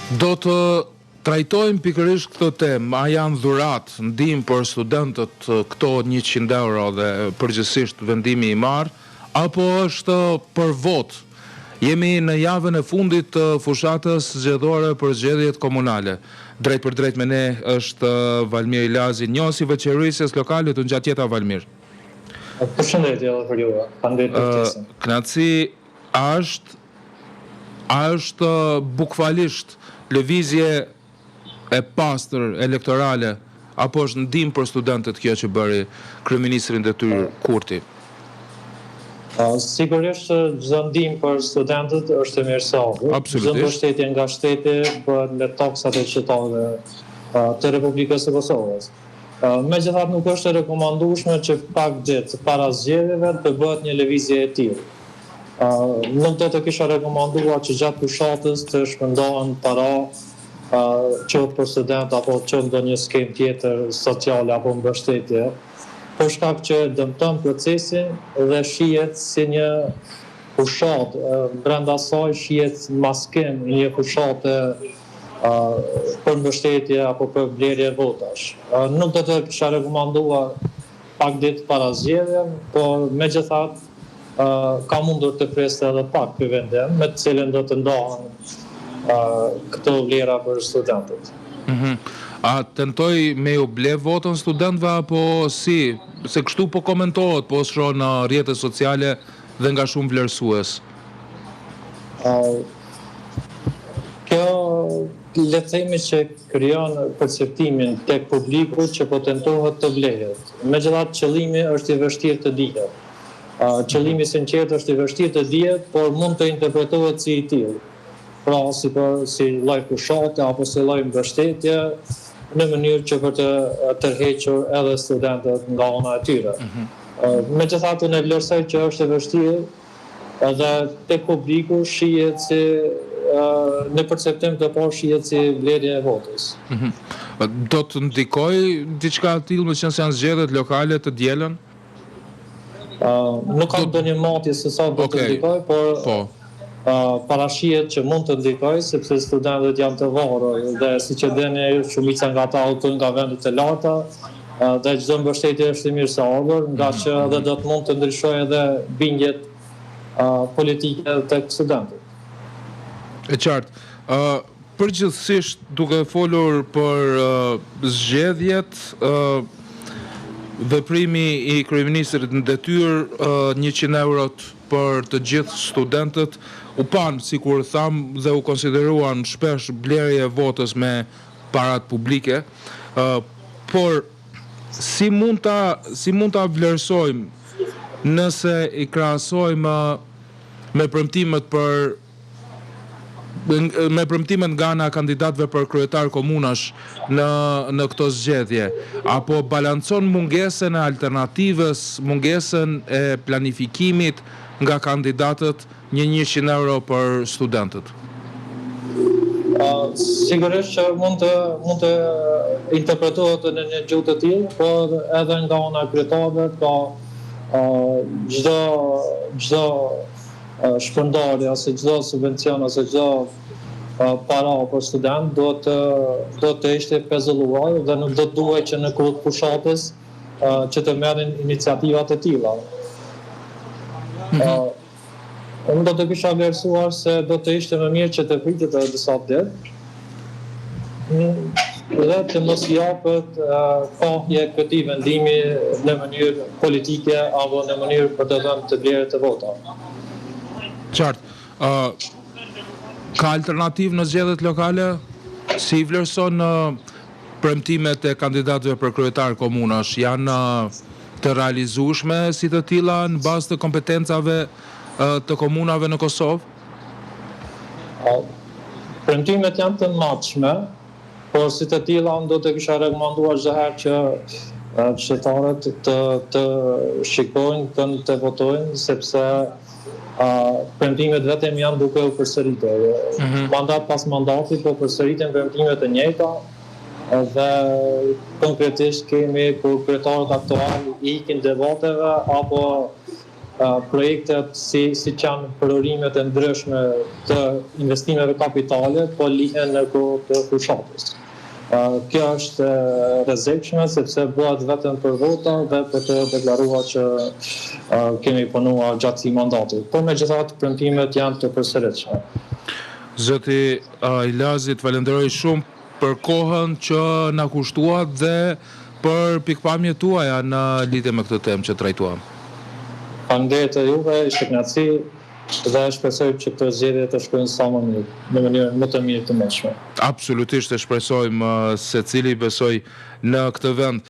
Do të trajtojmë pikërisht këtë temë, a janë dhurat, ndihmë për studentët këto 100 euro dhe përgjithsisht vendimi i marr, apo është për votë? Jemi në javën e fundit të fushatës zgjedhore për zgjedhjet komunale. Drejt për drejt me ne është Valmir Ilazi, njohësi veçërisjes lokale të Ngjatjeta. Valmir. Përshëndetje edhe për juve. Faleminderit për ftesën. Kënaqësi, a është bukfalisht lëvizje e pastër elektorale, apo është ndihmë për studentët kjo që bëri kryeministri në detyrë Kurti? Sigurisht çdo ndihmë për studentët është e mirësohur. Absolutisht. Çdo mbështetje nga shteti bëhet me toksat e qytetarëve të Republikës së Kosovës. Megjithatë nuk është e rekomandueshme që pak ditë para zgjedhjeve të bëhet një lëvizje e tillë. Nuk do të kisha rekomanduar që gjatë fushatës të shpendohen para qoftë për student apo qoftë ndonjë skemë tjetër sociale apo mbështetje, për shkak që dëmton procesin dhe shihet si një fushatë, brenda saj shihet maskim një fushatë për mbështetje apo për blerje votash. Nuk do të kisha rekomanduar pak ditë para zgjedhjeve, por megjithatë ka mundur të preste edhe pak për vendim, me të cilën do të ndahen këto vlera për studentët. A tentoj me u ble votën studentëve apo si? Se kështu po komentohet, po shoh në rrjetet sociale dhe nga shumë vlerësues. Kjo le të themi që krijon perceptimin tek publiku që po tentohet të blehet. Megjithatë qëllimi është i vështirë të dihet. Qëllimi sinqert është i vështirë të dihet, por mund të interpretohet si i tillë. Pra si lloj fushate apo si lloj mbështetje në mënyrë që për të tërhequr edhe studentët nga ana e tyre. Megjithatë ne vlerësoj që është e vështirë edhe tek publiku shihet si në perceptim të parë shihet si blerje e votës. Do të ndikoj diçka e tillë me qenë se janë zgjedhjet lokale të dielën? Nuk kam ndonjë matje se sa do të ndikoj, por parashihet që mund të ndikoj, sepse studentët janë të varur dhe siç e dini shumica nga ata udhtojnë nga vendet e larta dhe çdo mbështetje është e mirësohur, nga që edhe do të mund të ndryshojë edhe bindjet politike tek studentët. E qartë. Përgjithsisht duke folur për zgjedhjet, veprimi i kryeministrit në detyrë 100 eurot për të gjithë studentët u panë, sikur tham, dhe u konsideruan shpesh blerje e votës me parat publike, por si mund ta vlerësojmë nëse i krahasojmë me premtimet nga ana kandidatëve për kryetar komunash në këto zgjedhje, apo balancon mungesën e alternativës, mungesën e planifikimit nga kandidatët një 100 euro për studentët? Sigurisht që mund të interpretohet në një gjuhë të tillë, por edhe nga ana e kryetarëve ka çdo shpërndarje ose çdo subvencion ose çdo para për student do të ishte pezulluar dhe nuk do të duhet që në kohë fushatës që të merren iniciativa të tilla. Unë do të kisha vlerësuar se do të ishte më mirë që të pritet edhe disa ditë dhe të mos japet kohë këtij vendimi në mënyrë politike apo në mënyrë për të dhënë të blerje të vota. Qartë. Ka alternativë në zgjedhjet lokale? Si vlerëson premtimet e kandidatëve për kryetar komunash? Janë të realizueshme si të tilla në bazë të kompetencave të komunave në Kosovë? Premtimet janë të matshme, por si të tilla do të kisha rekomanduar çdo herë që qytetarët të shikojnë kënd të votojnë, sepse premtimet vetëm janë duke u përsëritur. Mandat pas mandati po përsëriten premtimet e njëjta dhe konkretisht kemi kur kryetarët aktual ikin debateve apo projektet si që janë përorimet e ndryshme të investimeve kapitale, po lihen në kohë të fushatës. Kjo është rrezikshme sepse bëhet vetëm për vota dhe për të deklaruar që kemi punuar gjatë këtij mandati. Por megjithatë premtimet janë të përsëritshme. Zoti Ilazi, falenderoj shumë për kohën që na kushtuat dhe për pikpamjet tuaja në lidhje me këtë temë që trajtuam. Faleminderit juve, ishte kënaqësi dhe shpresoj që këto zgjedhje të shkojnë sa më mirë, në mënyrën më të mirë të mundshme. Absolutisht e shpresojmë secili besoj në këtë vend.